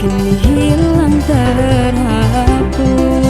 kini hilang terhapus.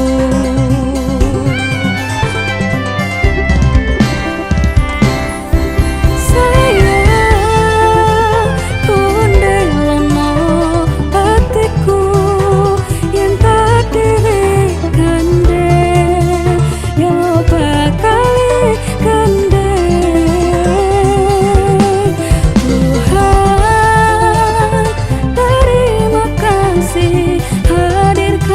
Hadirkan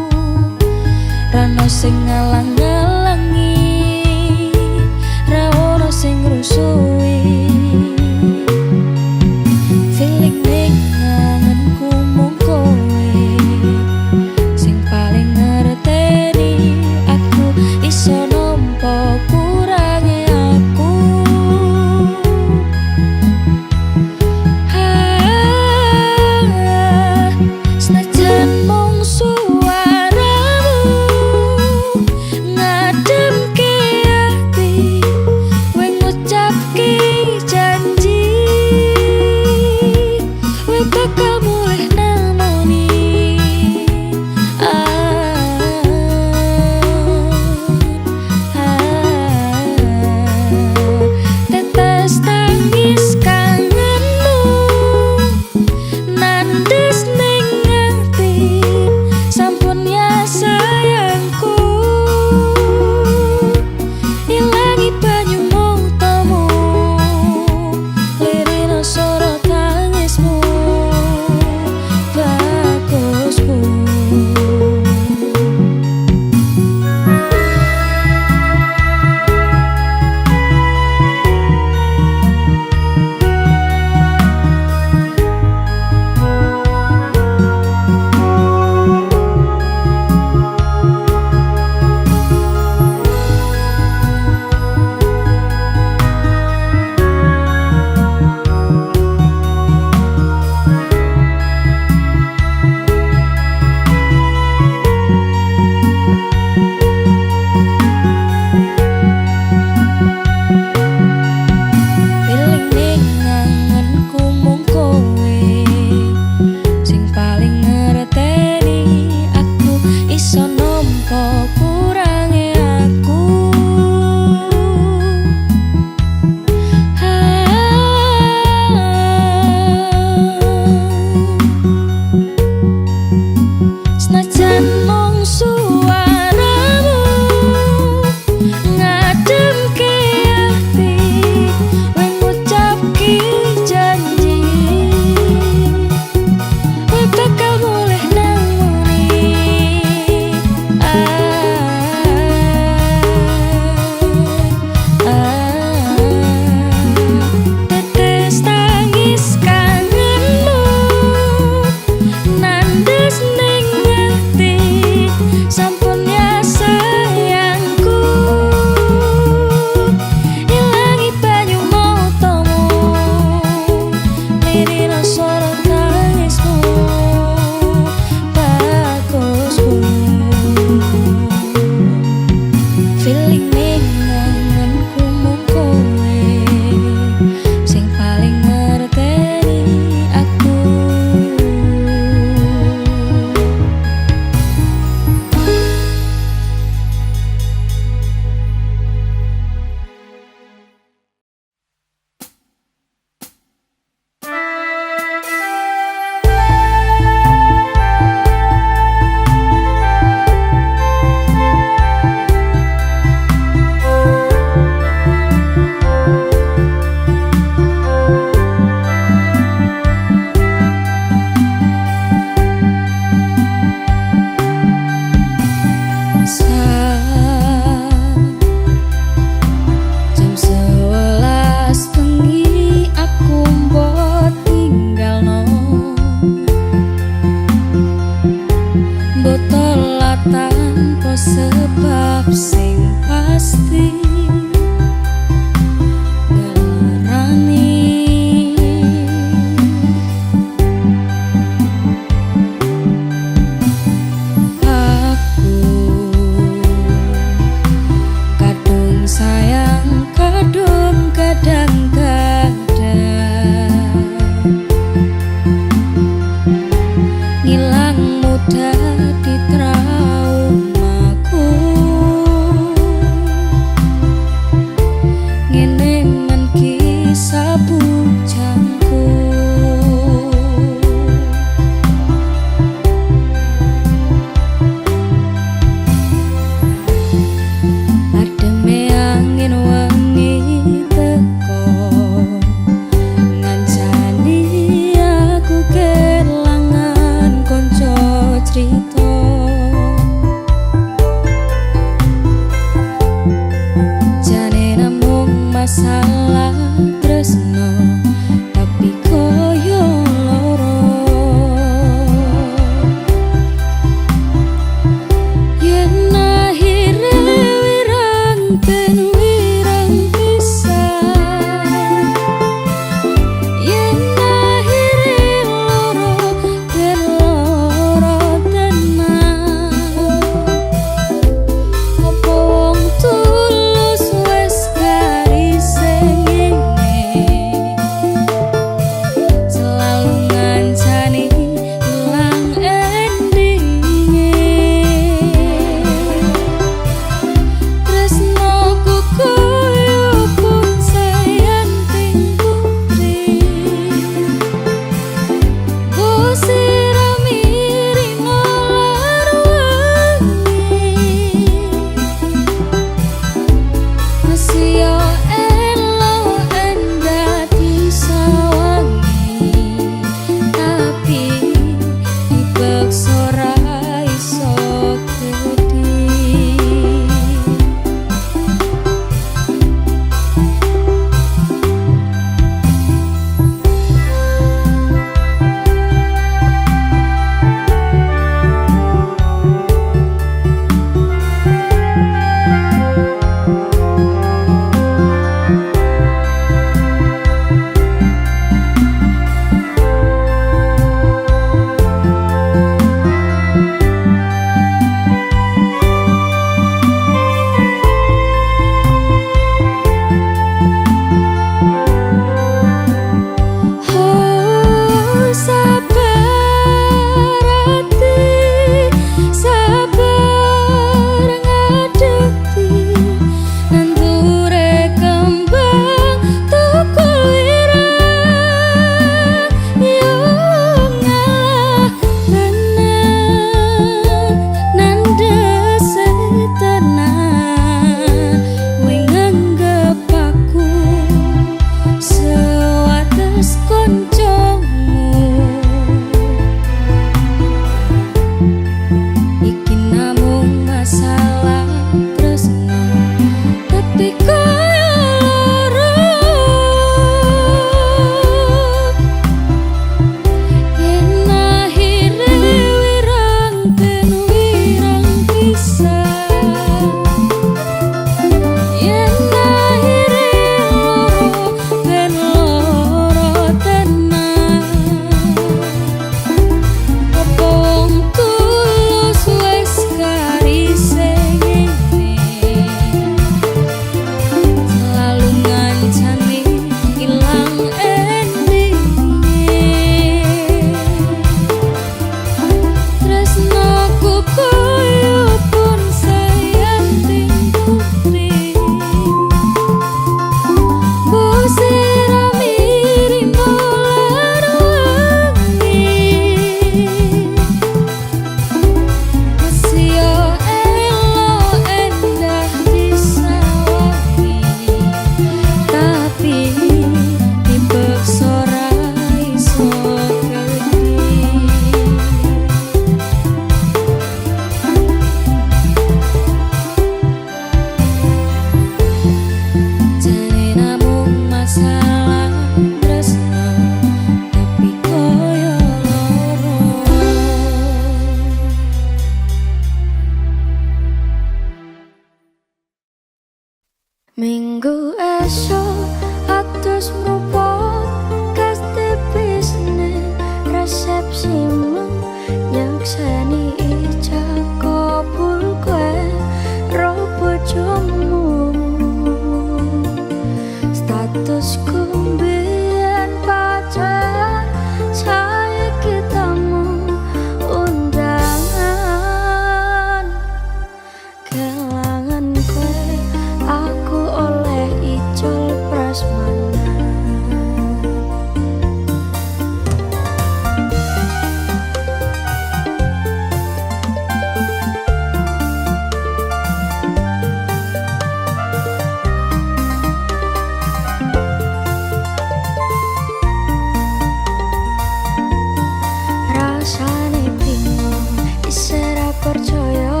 Rasane bingung, isih ra percaya.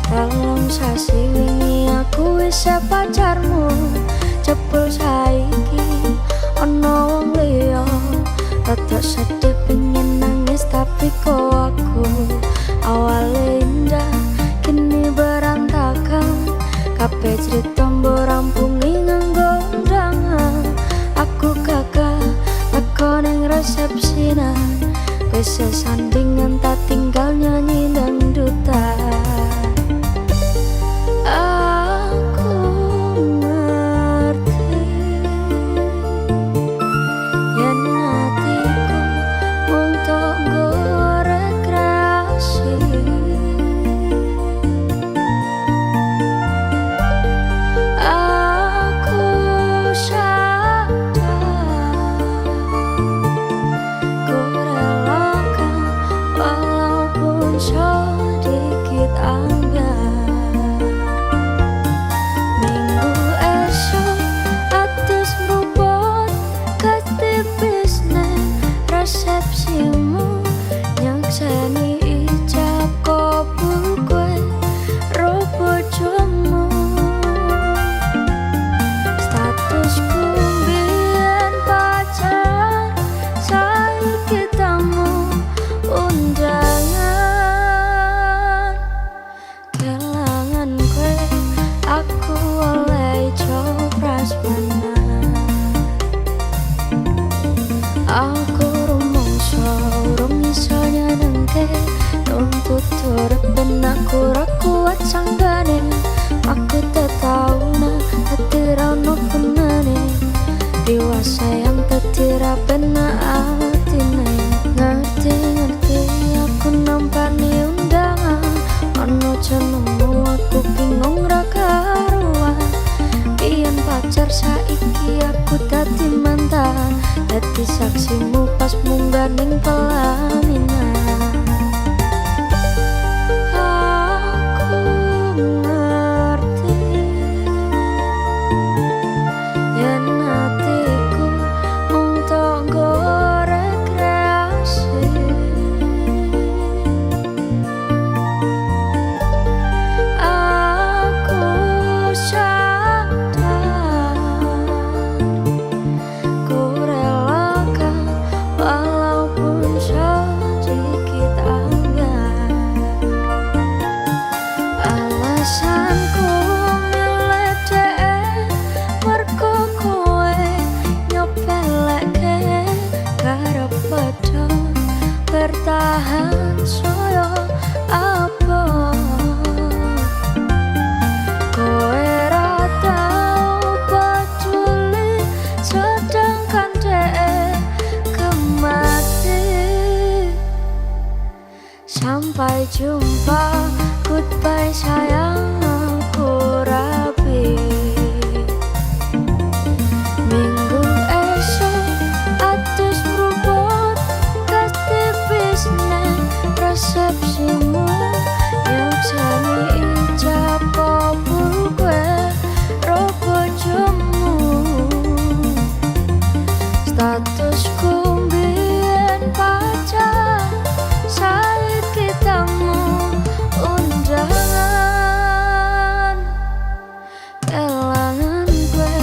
Telung sasi wingi aku wis pacarmu, jebul saiki ana wong liya. Rada sedih pengen nangis tapi kok aku awale indah kini berantakan. Kabeh cerita mbok rampungi nganggo undangan. Aku gagal teko ning resepsinan, wis sesandingan tak tinggal nyanyi dangdutan. Aku ngerti yen hatiku mung tok nggo rekreasi. Aku sadar ku relakan walaupun sedikit anggar. Minggu esok atus merubut ketipis neng resepsimu, nyakseni ijab kabul kowe ro bojomu. Statusku mbiyen pacar, saiki tamu undangan. Kelangan kowe aku oleh copras mana. Aku rumangsa urung iso nyenengke, nuntut urip ben aku ra kuat sanggane. Aku tak tau nah hati ra ono gunane, dewasa yang dadi ra bener atine. Ngerti aku nampani undangan, ono jenengmu aku bingung ra karuan. Biyen pacar saiki aku dadi mantan, dadi saksimu pas munggah ning pelaminan. Aku ngerti yen hatiku mung tok nggo rekreasi. Aku sadar ku relakan walaupun sedikit anggar. Alasanku milih dhek mergo kowe nyopeleke karo padha bertahan saya apa. Kowe ra tau peduli sedangkan dhek kemati. Sampai jumpa, goodbye sayang, aku rapi. Minggu esok atus merubut ketipis neng resepsimu, nyakseni ijab kabul kowe ro bojomu. Statusku mbiyen pacar, saiki tamu undangan. Kelangan kowe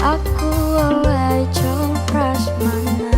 aku oleh copras mana.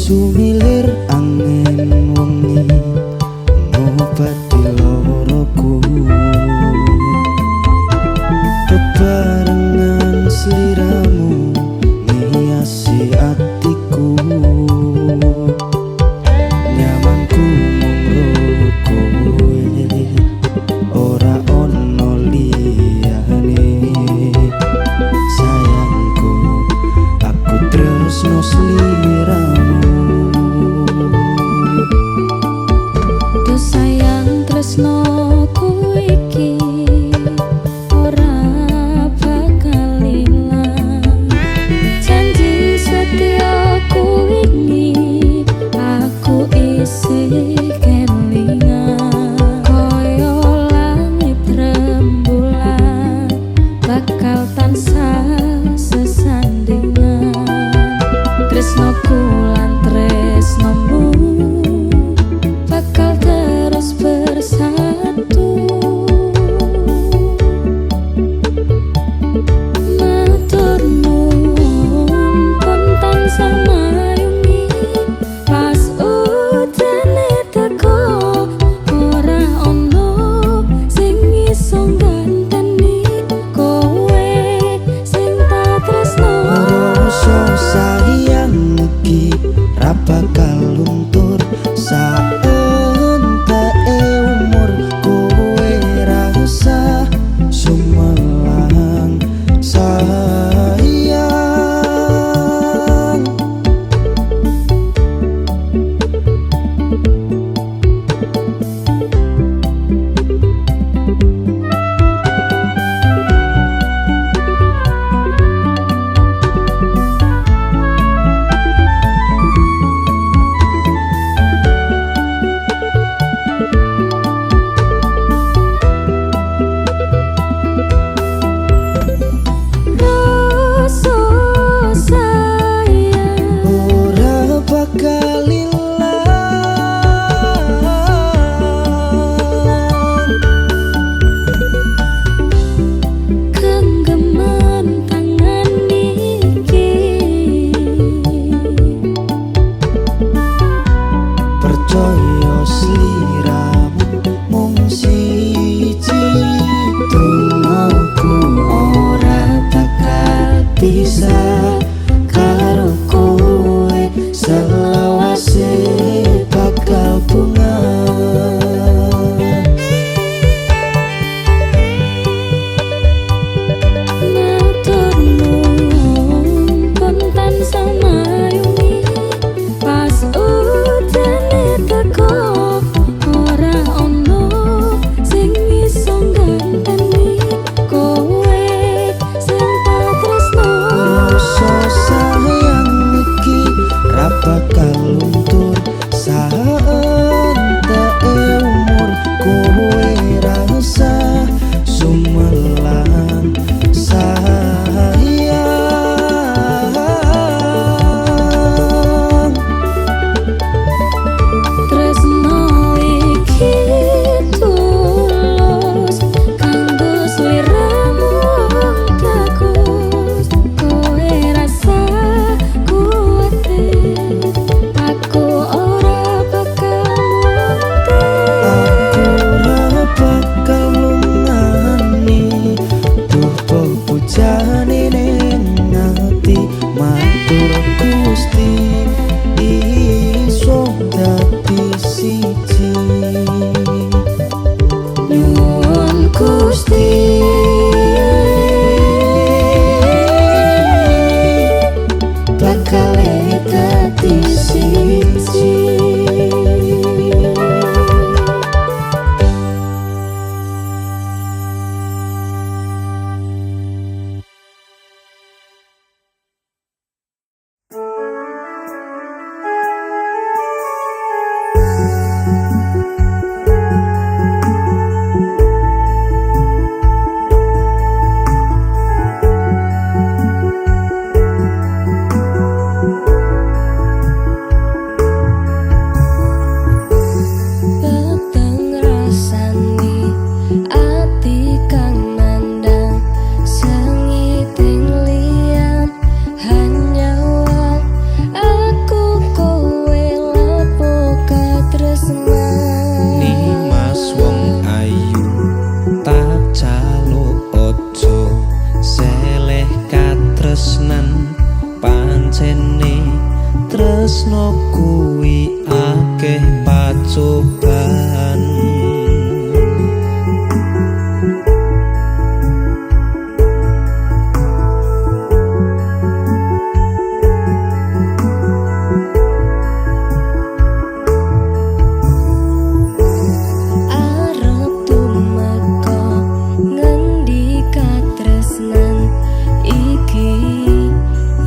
Sumilir angin wengi ngobati loroku, bebarengan sliramu ngiasi atiku. Nyamanku mung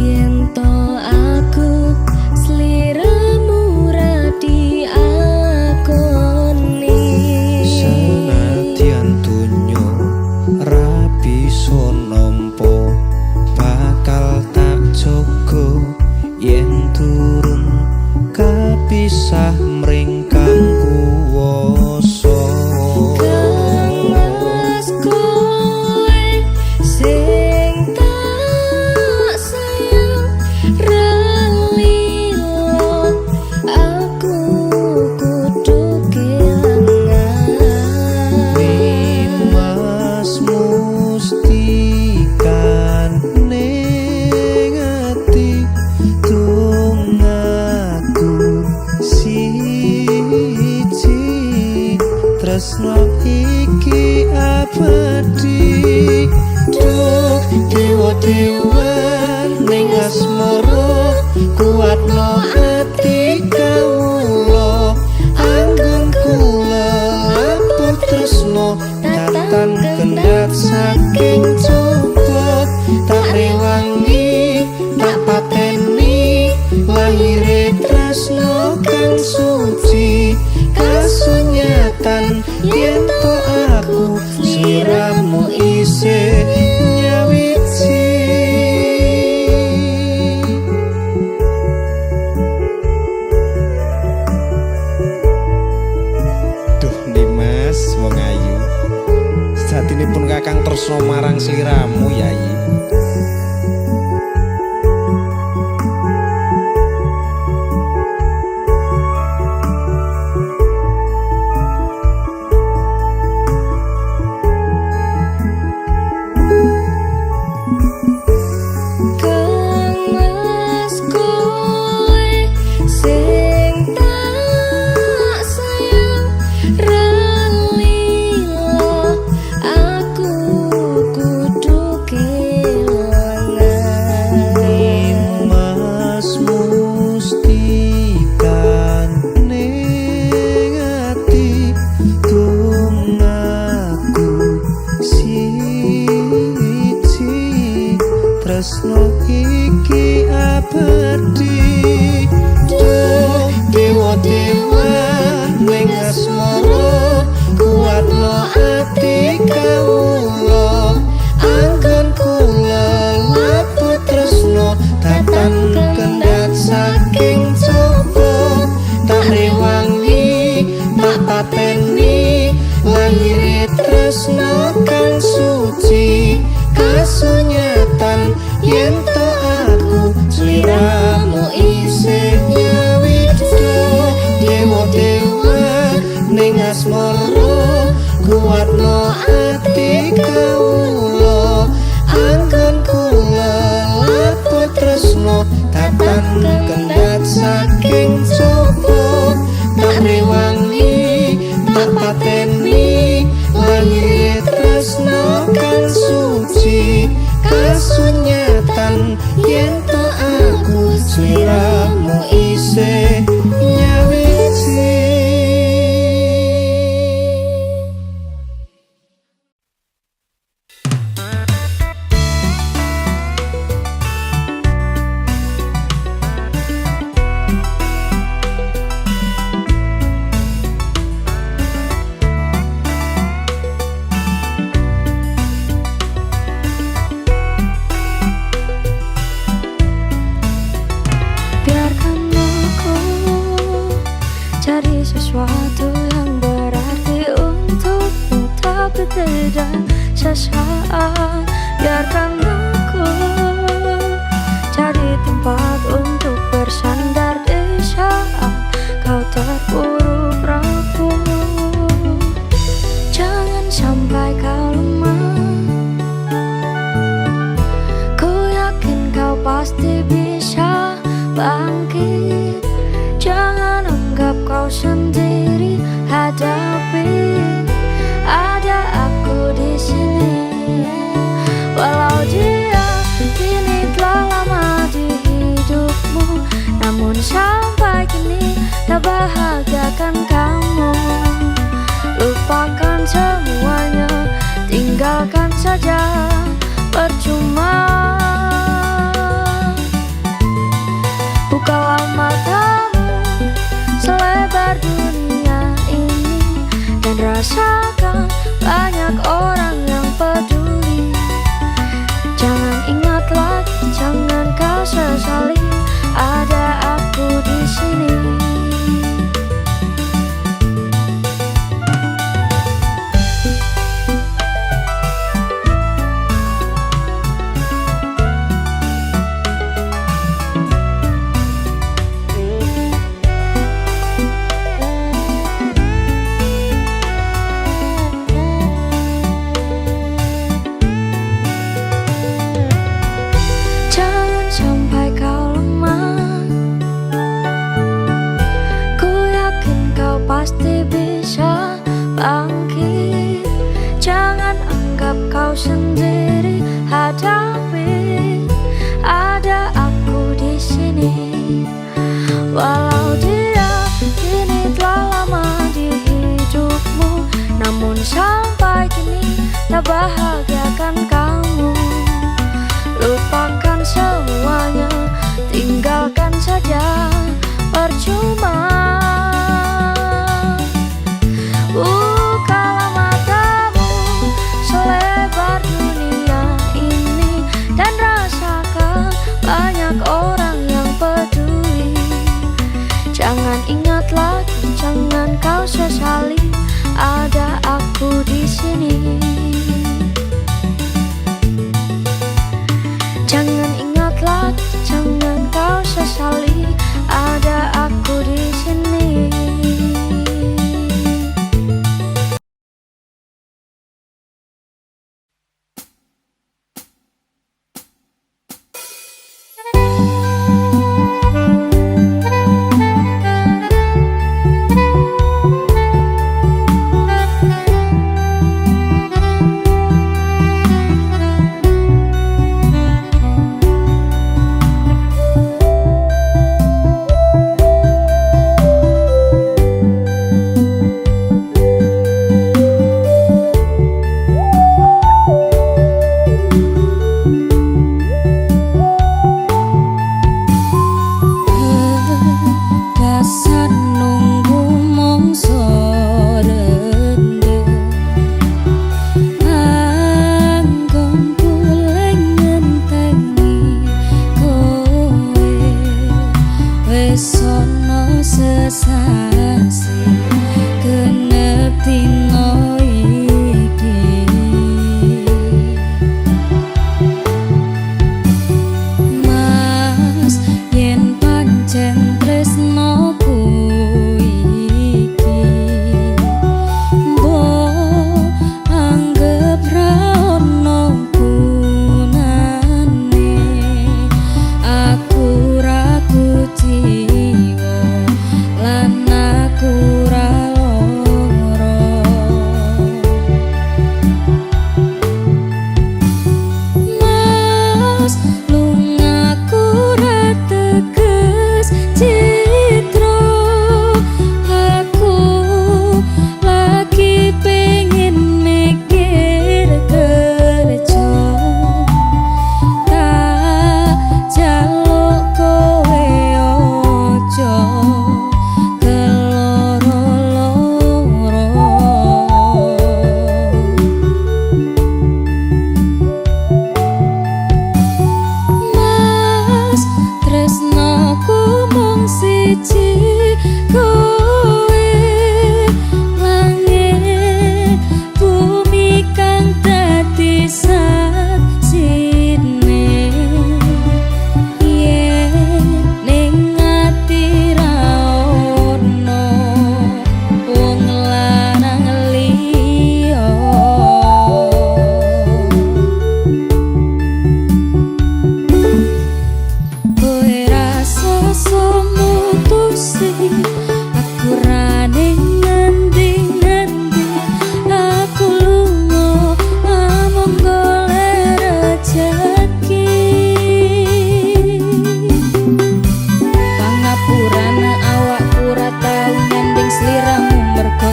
Yen to aku sliramu ra dianggep tresno iki abadi. Duh dewa-dewa ning asmara kuatno ati kawula. Anggun kula lapur tresno datang kendhat saking coba. Tak rewangi tak pateni lahire tresno kang suci. Kasunyatan yen to aku sliramu isih nyawiji. Duh Dimas wong ayu, satinipun kakang tresno marang sliramu Yayi. Tresno iki abadi. Duh dewa-dewa ning asmara kuatno ati kawula. Anggun kula lapur tresno datang kendhat saking coba. Tak rewangi tak pateni lahire tresno kang suci. Kasunyatan yen to aku sliramu isih nyawiji. Dewa-dewa ning asmara kuatno ati kawula. Anggun kula lapur tresno datang kendhat saking coba. Tak rewangi tak pateni lahire tresno kang suci. Kasunyatan yen to aku sliramu isih nyawiji. Sesuatu yang berarti untukmu, tapi tidak sesaat. Biarkan aku cari tempat untuk bersandar di saat kau terpuruk rapuh. Jangan sampai kau lemah, ku yakin kau pasti bisa bangkit. Jangan anggap kau sendiri, hadapi, ada aku di sini. Walau dia kini telah lama di hidupmu, namun sampai kini tak bahagiakan kamu. Lupakan semuanya, tinggalkan saja, percuma. Bukalah matamu selebar dunia ini dan rasakan banyak orang yang peduli. Jangan ingat lagi, jangan kau sesali, ada aku di sini.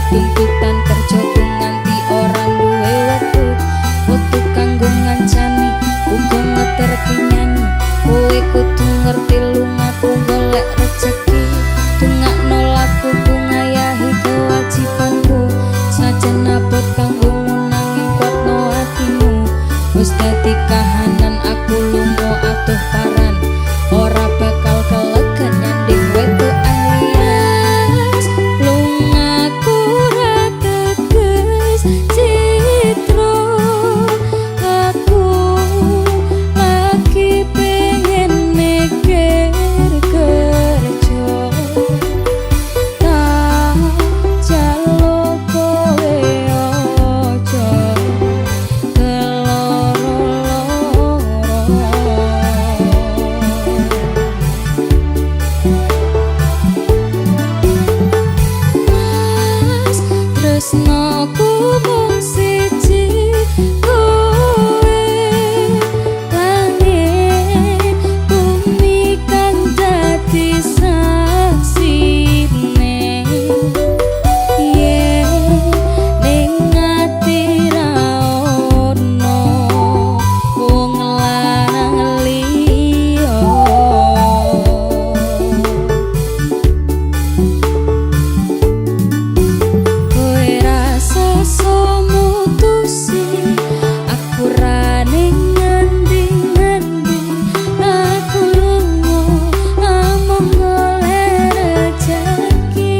tuntutan kerjaku nganti ora duwe wektu kanggo ngancani uga ngeterke nyanyi kowe kudu ngerti lungaku golek rejeki dungakno lakuku ngayahi kewajibanku sajen abot kanggo nanging kuatno hatimu wis dadi kahanan aku lunga atuh paran ora bakal kelegan nyanding wetu alias lungaku ra teges citro aku lagi pengen mikir kerja tak jaluk kowe ojo tresnoku mung siji kowe kangen bumi kang dadi saksine yen ning ati ra ono wong lanang liya kowe rasa mutusi aku ra ning ngendi-ngendi aku lunga amung golek rejeki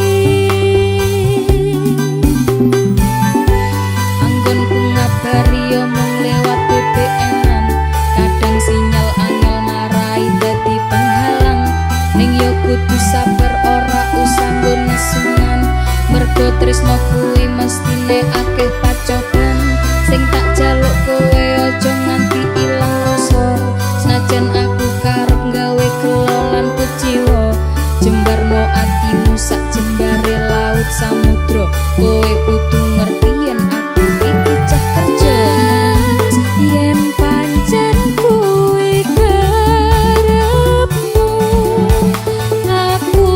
anggonku ngabari yo mung lewat BBM-an kadang sinyal angel marai dadi penghalang ning yo kudu sabar ora usah nggo nesungan mergo tresno kuwi mestine akeh pacoban sing tak jaluk kowe aja nganti ilang rasa senajan aku karep gawe kelolan kuciwa jembarno atimu sak jembare laut samudra kowe kudu ngerti yen aku iki cah kerja yen pancen kuwi karepmu aku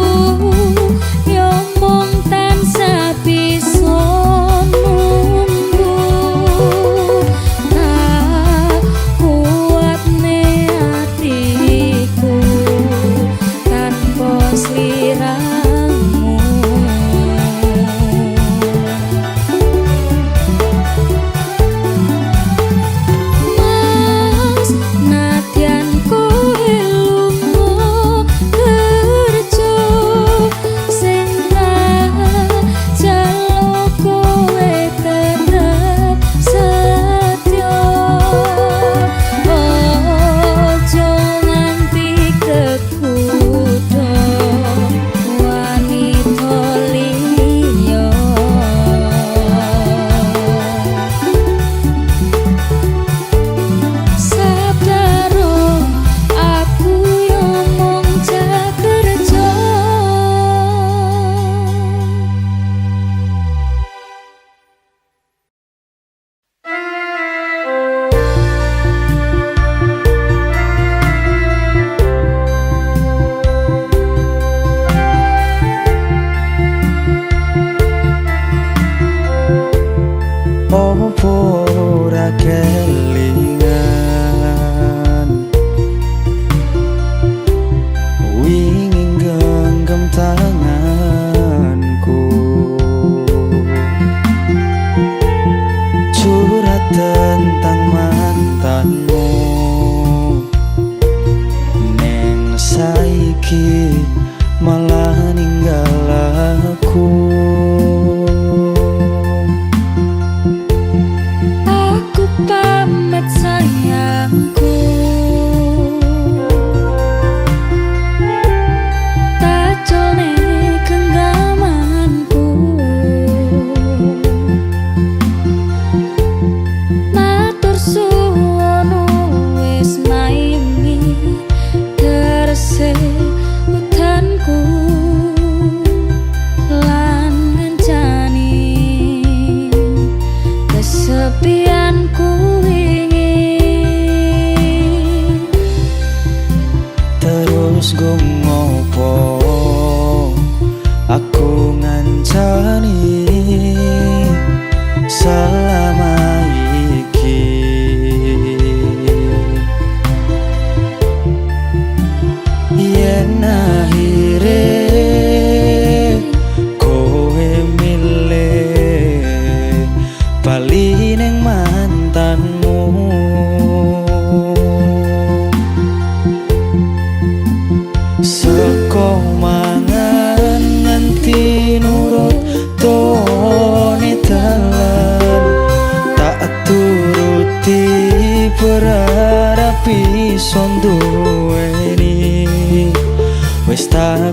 yo mung tansah bisa nunggu tak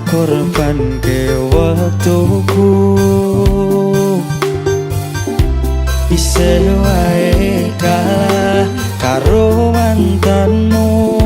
korban ke waktuku isih wae kalah karo mantanmu.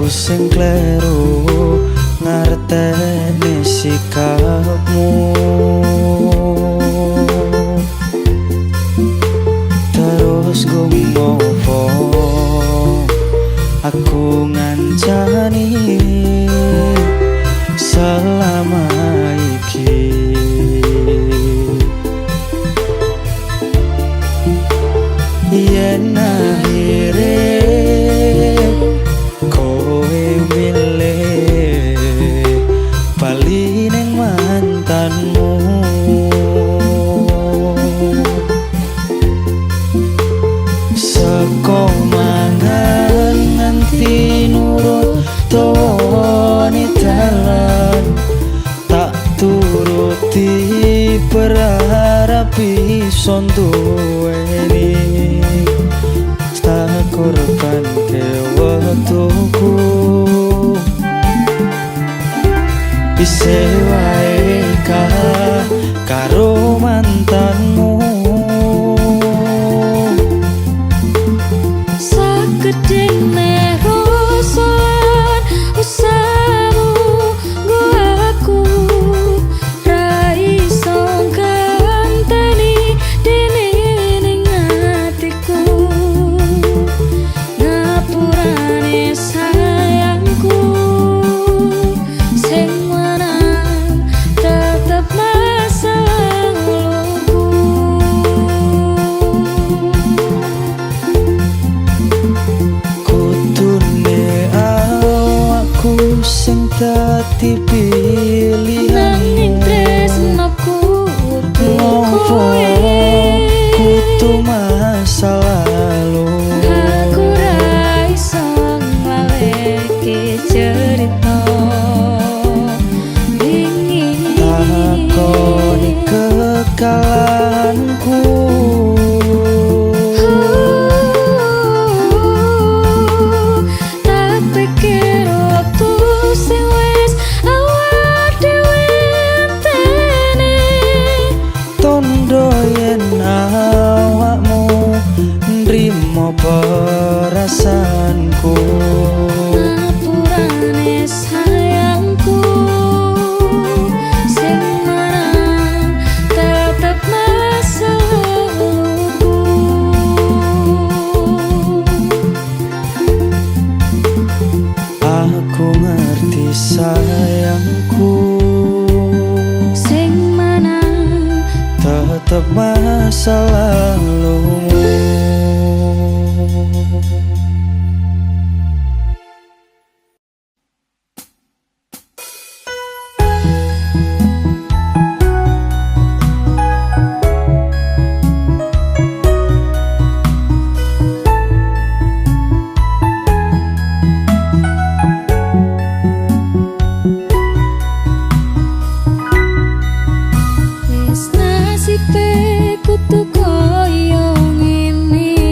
Sing kleru ngerteni sikapmu, terus gumopo aku ngancani selama iki. Yen akhire bali ning mantanmu, seko mangan nganti nurut tone dalan tak turuti berharap iso duweni tak korban ke waktuku isih wae kalah karo mantanmu. Sagede merosolan usahamu nggo aku ra iso ganteni dene ning atiku. Ngapurane sayangku sing dadi pilihanmu ngopo kudu masa lalu aku ra iso ngaleke cerita ingin takoni kekalanku. Perasaanku ngapurane sayangku sing marang tetep masa laluku. Aku ngerti sayangku sing marang tetep masa lalumu. Wis nasibe kudu koyo ngene.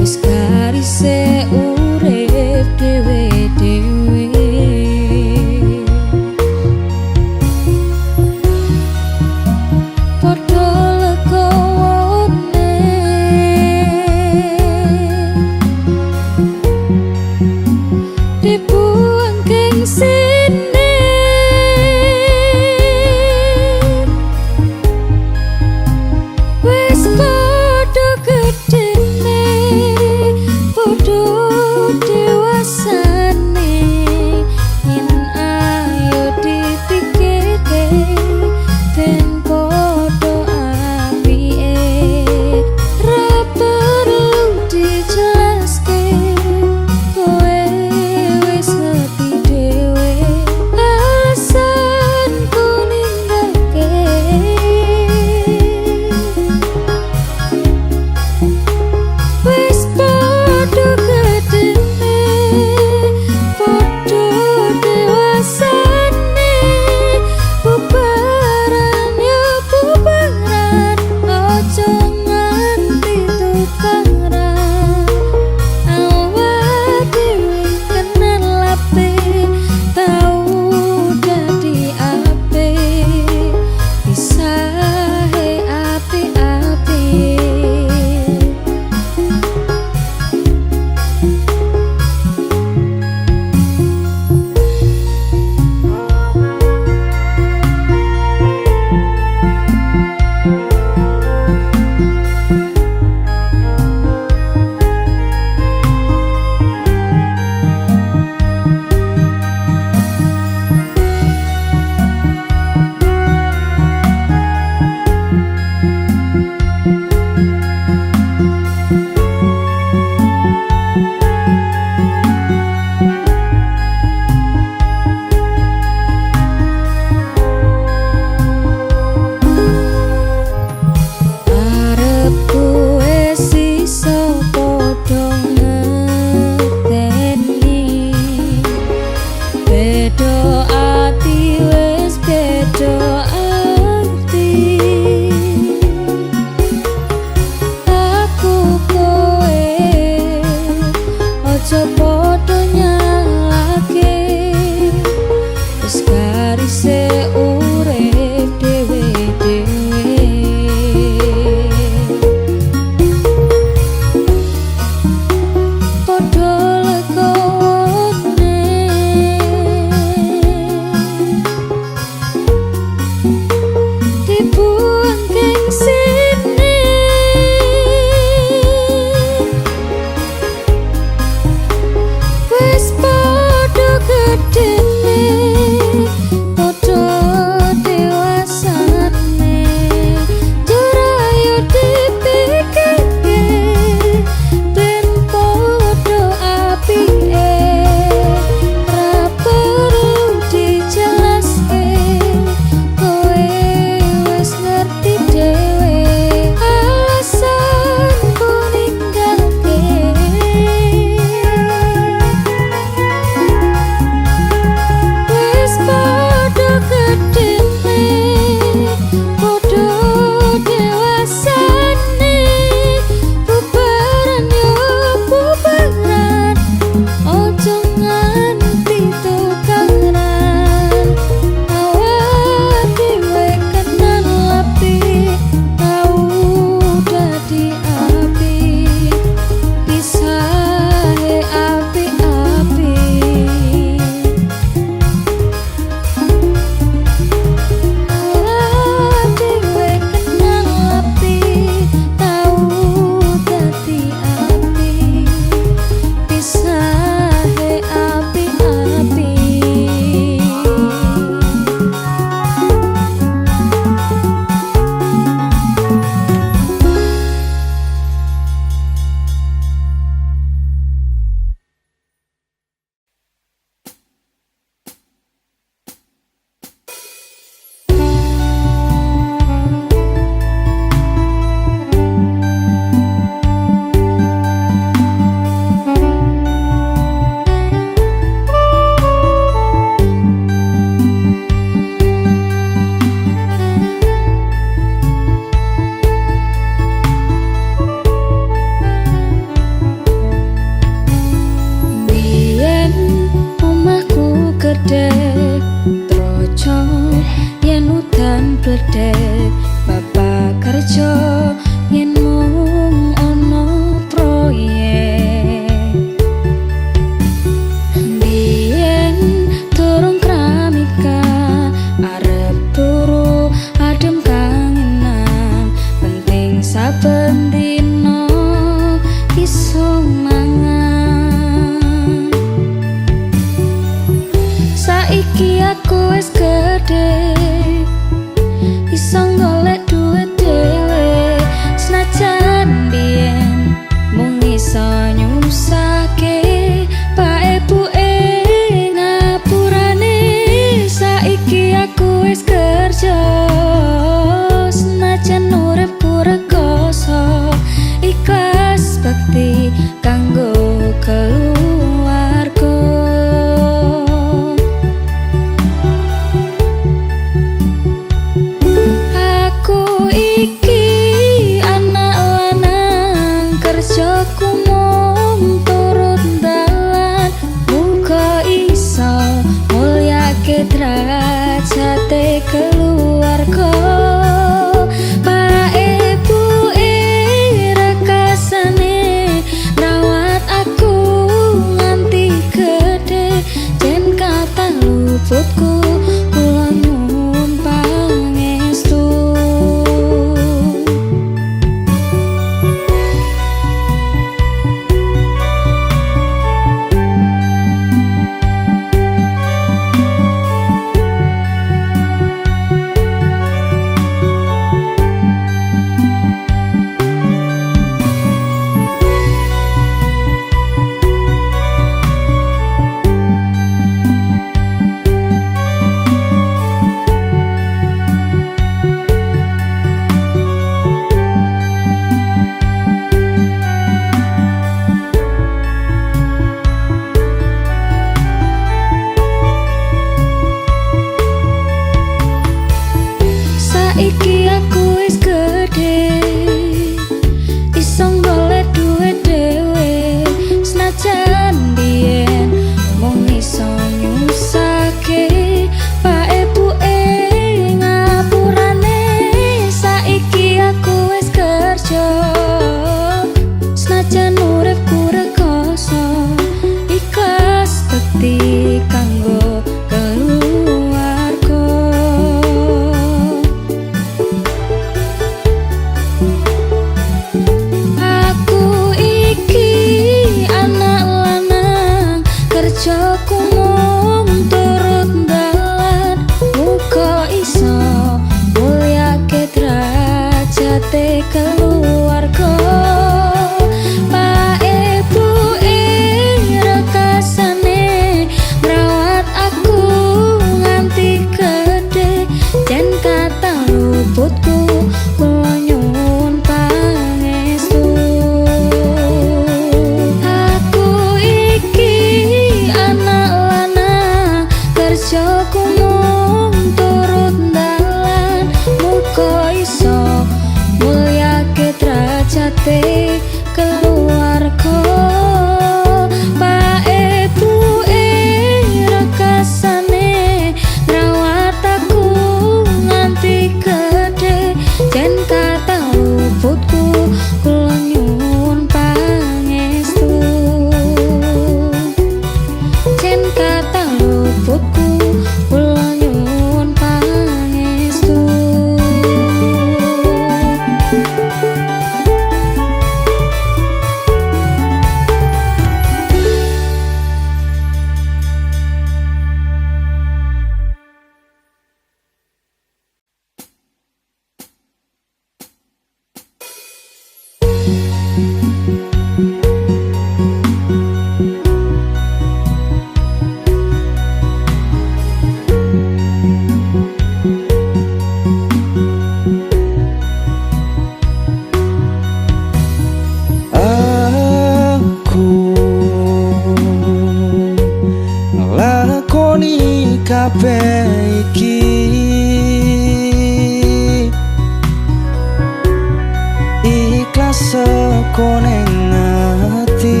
teko ning ati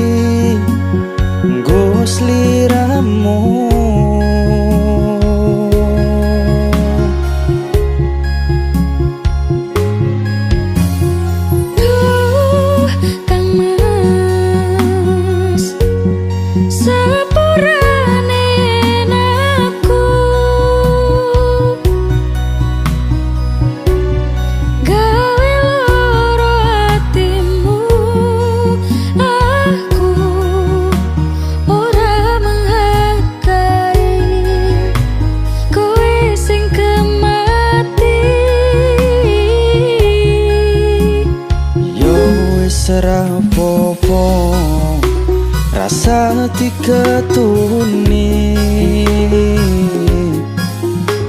nggo sliramu. Serapopo rasa diketuni,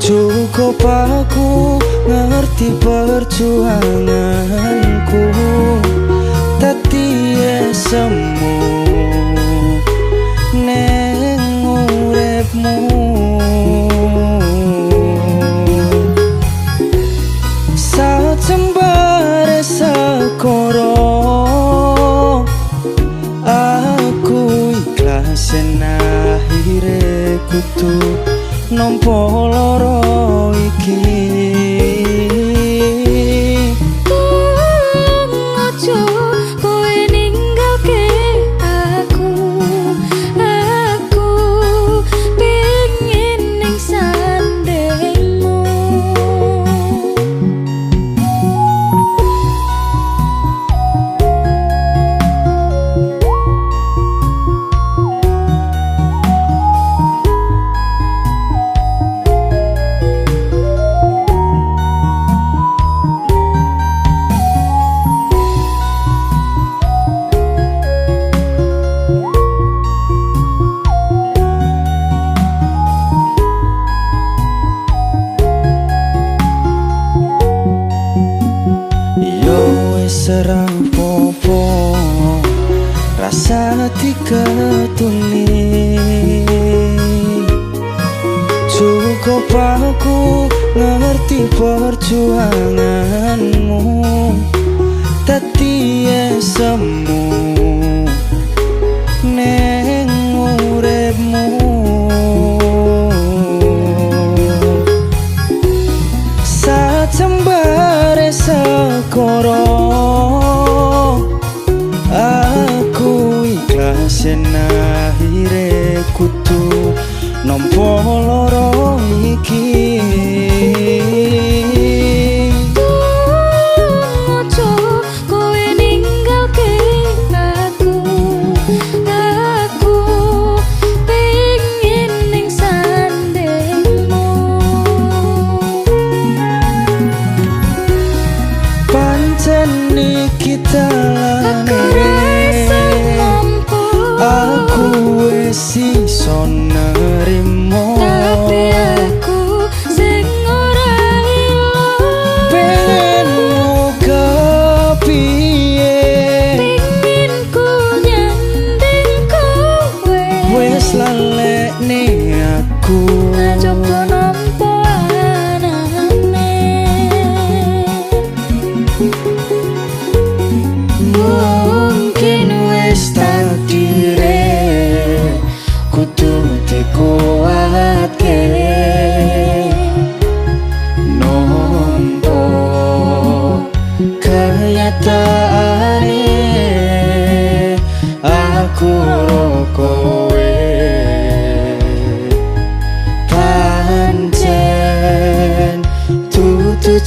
cukup aku ngerti perjuanganku, tadi semu neng uripmu. Sajembare sekoro akhire kudu nampa lara iki. Ojo kowe ninggalke aku pengen ning sandengmu. Serapopo rasa diketuni, cukup aku ngerti perjuanganmu, tadi semu neng uripmu. Sajembare sekoro akhire kudu nampa lara iki. Ojo kowe ninggalke aku pengen ning sandengmu. Pancen iki dalane aku wis iso nerimo, tapi aku sing ora ilo. pengenmu kepiye, Pengen ku nyanding kowe, wis lalekne aku. coba nampa anane. Mungkin wis takdire kudu dikuatke, nampa kenyataane aku ro kowe pancen tutu